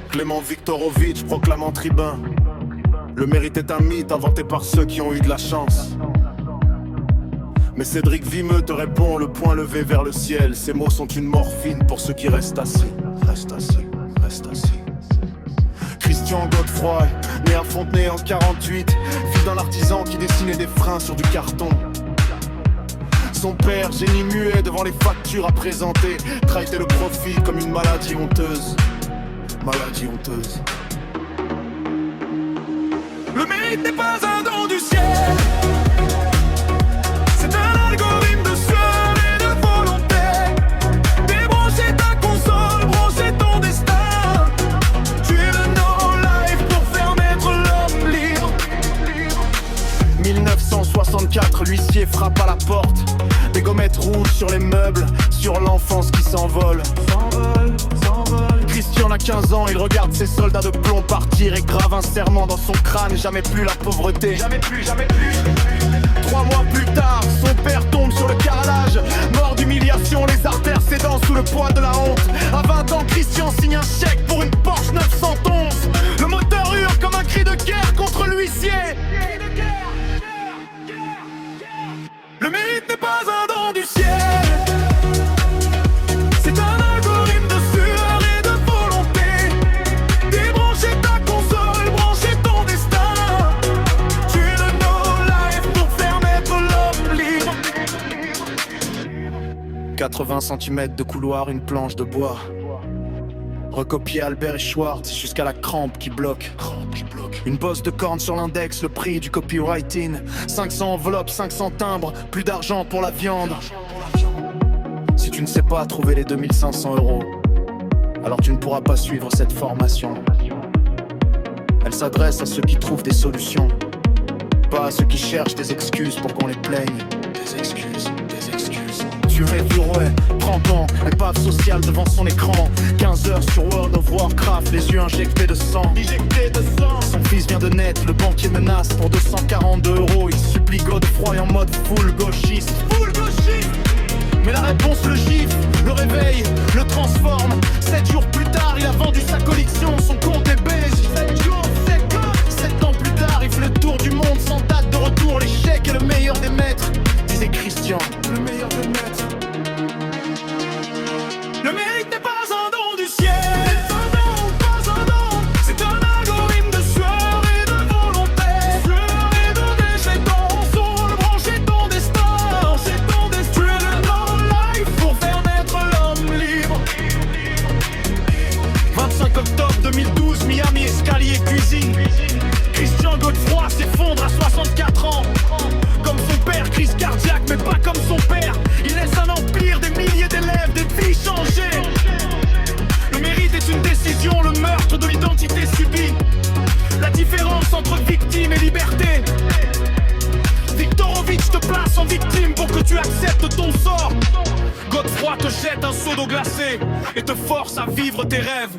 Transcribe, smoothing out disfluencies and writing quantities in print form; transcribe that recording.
Clément Viktorovitch proclamant tribun. Le mérite est un mythe inventé par ceux qui ont eu de la chance. Mais Cédric Vimeux te répond, le poing levé vers le ciel. Ces mots sont une morphine pour ceux qui restent assis. Reste assis, reste assis. Christian Godefroy, né à Fontenay en 48, fils d'un artisan qui dessinait des freins sur du carton. Son père, génie muet devant les factures à présenter, traitait le profit comme une maladie honteuse. Maladie honteuse. Le mérite n'est pas un don du ciel. C'est un algorithme de sueur et de volonté. Débrancher ta console, brancher ton destin. Tu es le no-life pour faire naître l'homme libre. 1964, l'huissier frappe à la porte. Des gommettes rouges sur les meubles, sur l'enfance qui s'envole. Christian a 15 ans, il regarde ses soldats de plomb partir et grave un serment dans son crâne, jamais plus la pauvreté. Jamais plus, jamais plus. 3 mois plus tard, son père tombe sur le carrelage, mort d'humiliation, les artères cédant sous le poids de la honte. À 20 ans, Christian signe un chèque pour une Porsche 911. Le moteur hurle comme un cri de guerre contre l'huissier. Le mérite n'est pas un don du ciel. C'est un algorithme de sueur et de volonté. Débrancher ta console, brancher ton destin. Tu es le no-life pour faire naître l'homme libre. 80 cm de couloir, une planche de bois. Recopier Albert et Schwartz jusqu'à la crampe qui bloque. Une bosse de corne sur l'index, le prix du copywriting. 500 enveloppes, 500 timbres, plus d'argent pour la viande. Si tu ne sais pas trouver les 2500 €, alors tu ne pourras pas suivre cette formation. Elle s'adresse à ceux qui trouvent des solutions, pas à ceux qui cherchent des excuses pour qu'on les plaigne. Des excuses, des excuses. Durée du rouet, 30 ans, épave sociale devant son écran. 15 heures sur World of Warcraft, les yeux injectés de sang. Son fils vient de naître, le banquier menace pour 242 €. Il supplie Godefroy en mode full gauchiste. Mais la réponse le gifle, le réveille, le transforme. 7 jours plus tard, il a vendu sa collection, son compte est beige. 7 ans plus tard, il fait le tour du monde sans date de retour. L'échec est le meilleur des maîtres, disait Christian. Le meilleur des maîtres. Le mérite n'est pas un don du ciel. C'est un algorithme de sueur et de volonté. Sueur et de déchet, ton soul, brancher ton destin. Tu es le no-life pour faire naître l'homme libre. 25 octobre 2012, Miami, escalier, cuisine. Christian Godefroy s'effondre à 64 ans. Comme son père, crise cardiaque, mais pas comme son père. Il laisse un empire, des milliers d'élèves, des vies changées. Le mérite est une décision, le meurtre de l'identité subie. La différence entre victime et liberté. Viktorovitch te place en victime pour que tu acceptes ton sort. Godefroy te jette un seau d'eau glacée et te force à vivre tes rêves.